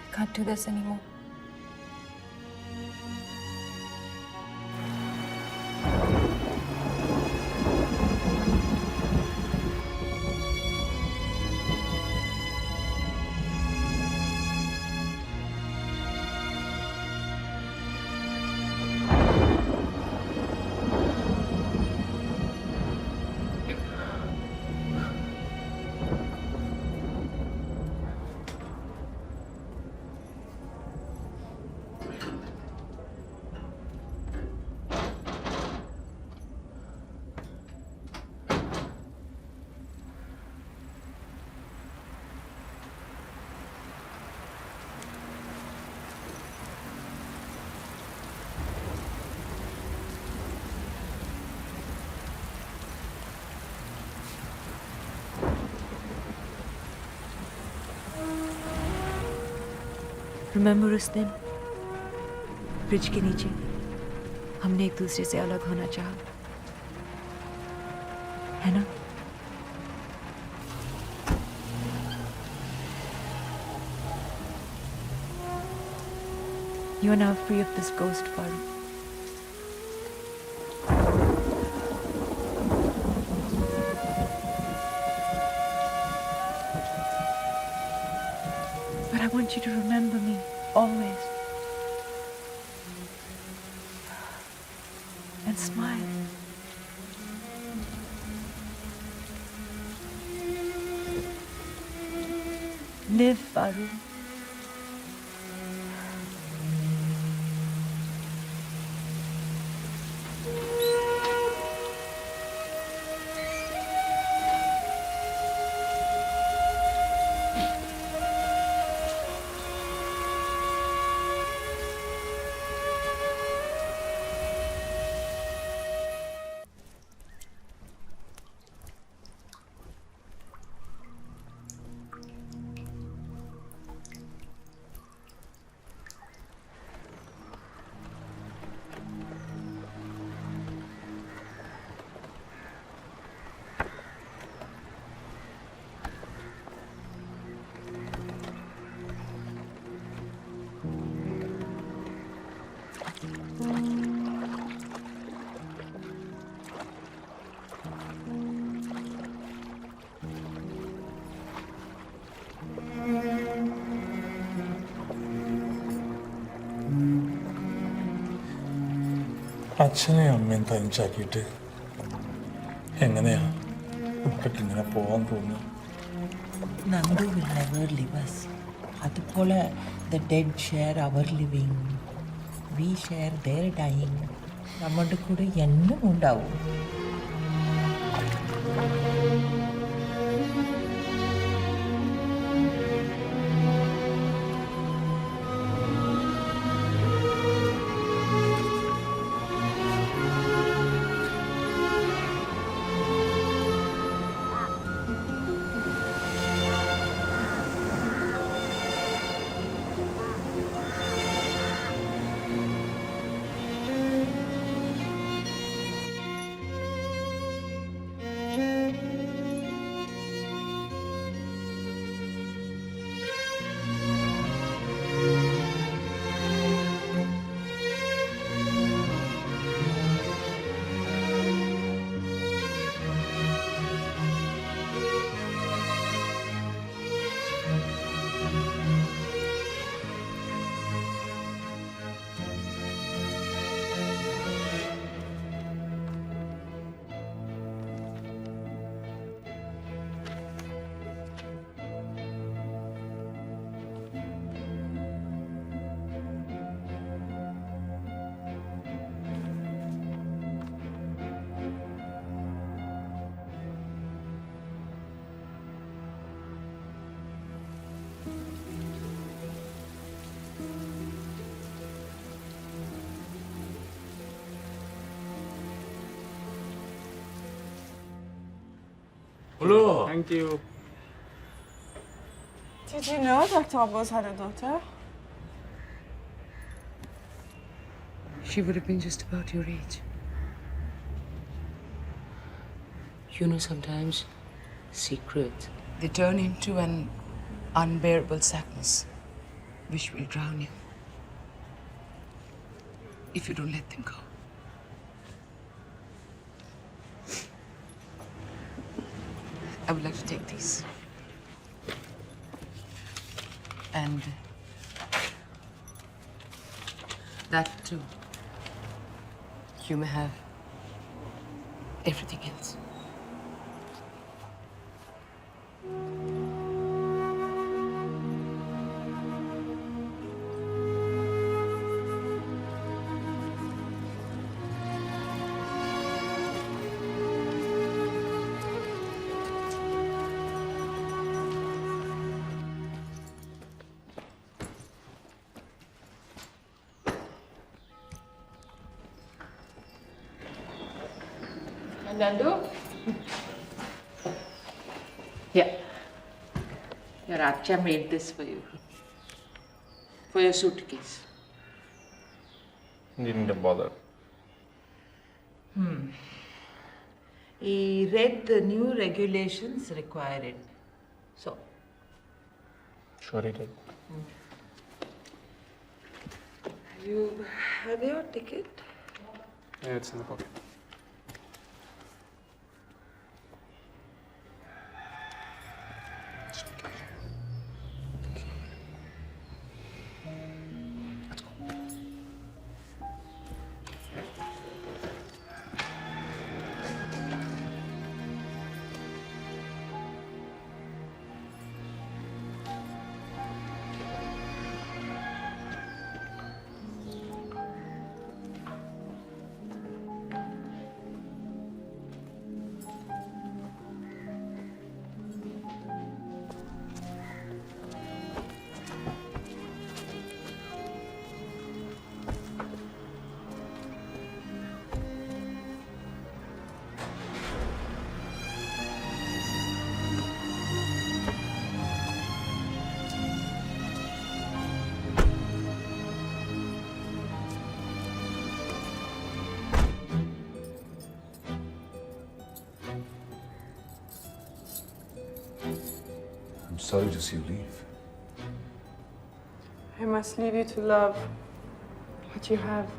I can't do this anymore. Remember उस दिन bridge के नीचे हमने एक दूसरे से अलग होना चाहा, है ना? You are now free of this ghost, Faru. But I want you to remember me, always. And smile. Live, Faru. അച്ഛനെയും അമ്മയും തനിച്ചാക്കിയിട്ട് എങ്ങനെയാ ഇവിടേക്ക് ഇങ്ങനെ പോകാൻ തോന്നി? Nandu will never leave us. അതുപോലെ the dead share our living. We share their dying. നമ്മുടെ കൂടെ എന്നും ഉണ്ടാവും. Hello. Thank you. Did you know Dr. Abbas had a daughter? She would have been just about your age. You know, sometimes secrets, they turn into an unbearable sadness which will drown you if you don't let them go. I would like to take these. And that too. You may have everything else. Nandu? Here. Your Acha made this for you. For your suitcase. Needn't have bothered. He read the new regulations require it. So. Sure he did. You have your ticket? Yeah, it's in the pocket. I'm sorry to see you leave. I must leave you to love what you have.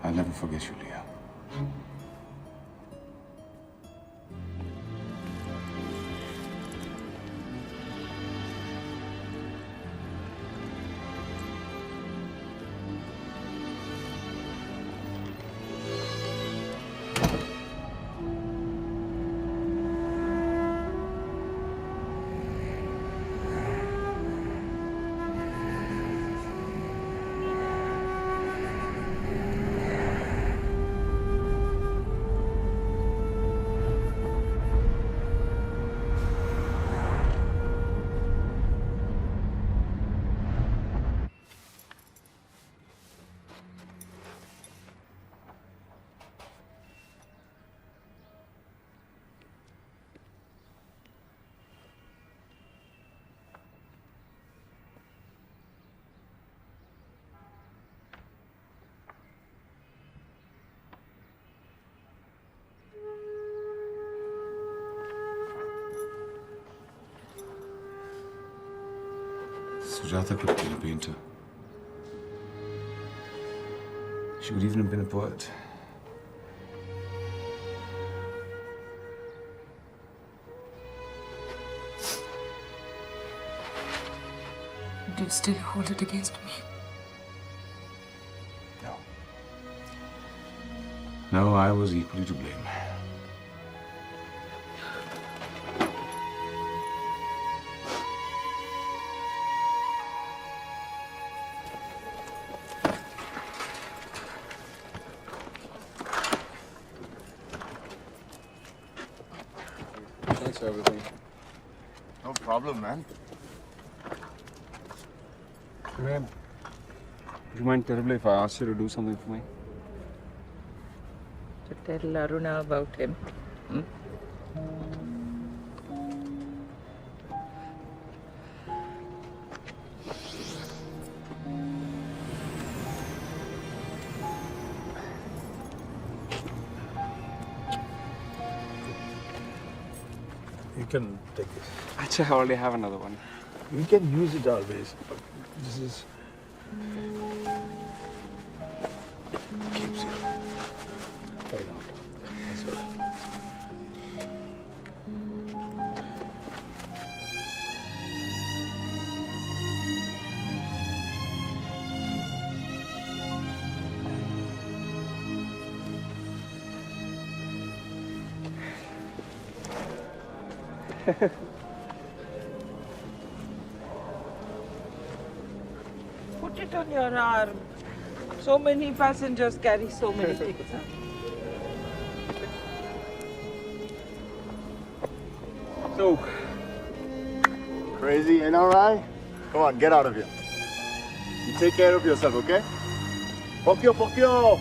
I'll never forget you, Leah. Sujata could have been a painter. She would even have been a poet. Do you still hold it against me? No, I was equally to blame. Thanks for everything. No problem, man. Would you mind terribly if I asked you to do something for me? Tell Aruna about him. Hmm? You can take it. Actually, I already have another one. You can use it always, but this is keeps you right out. That's all. Put it on your arm. So many passengers carry so many things. Huh? So, crazy, NRI? Come on, get out of here. You take care of yourself, okay? Pokyo, Pokyo!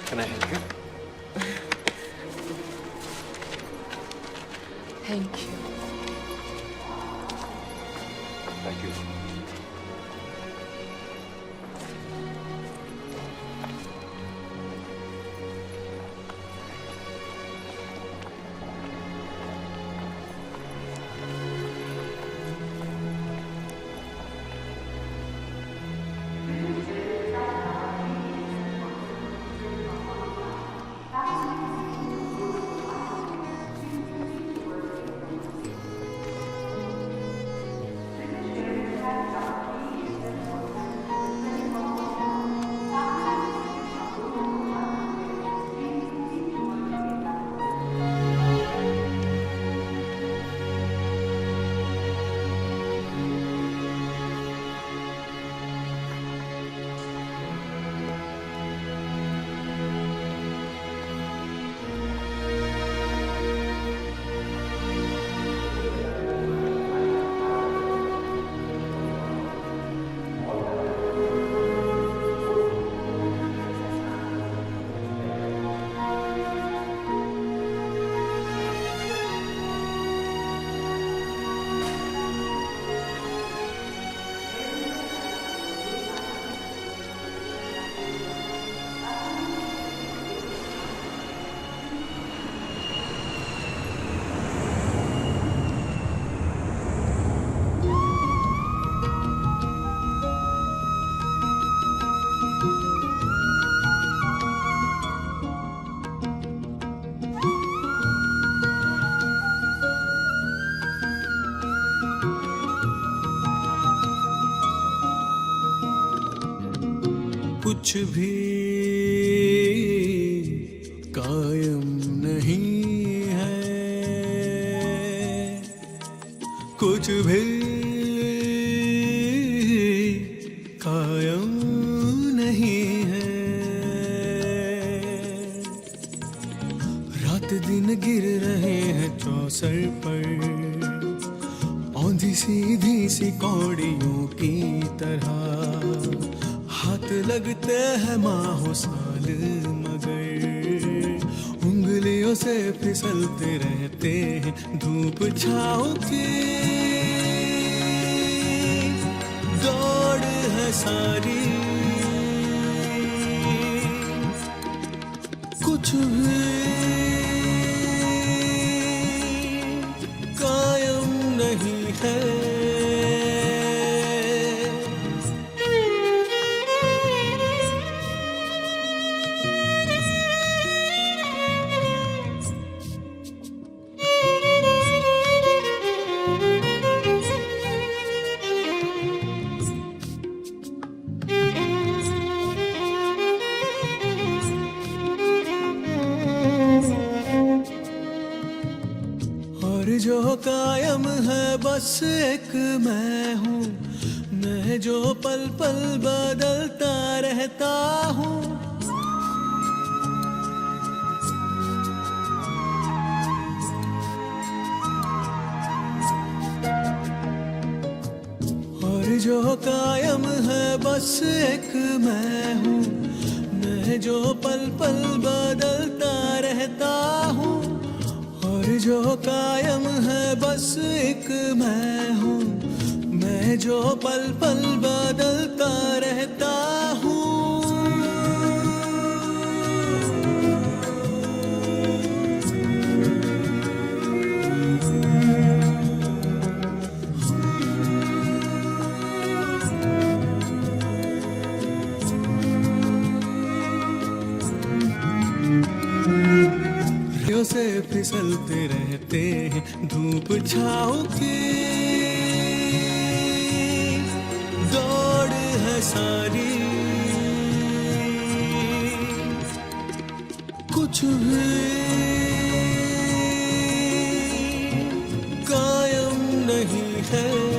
Can I help you? Thank you. Thank you. कुछ भी कायम नहीं है, कुछ भी कायम नहीं है। रात दिन गिर रहे हैं चौसर पर, औंधी सीधी सी कौड़ियों की तरह। हाथ लगते हैं माहो साल मगर उंगलियों से फिसलते रहते हैं धूप छाँव की दौड़ है सारी। कुछ भी है। जो कायम है बस एक मैं हूँ, मैं जो पल पल बदलता रहता हूँ। और जो कायम है बस एक मैं हूँ, मैं जो पल पल बदलता रहता हूँ। और जो कायम है बस एक मैं हूँ, मैं जो पल पल बदलता रहता हूँ। से फिसलते रहते हैं धूप छाँव की दौड़ है सारी, कुछ भी कायम नहीं है।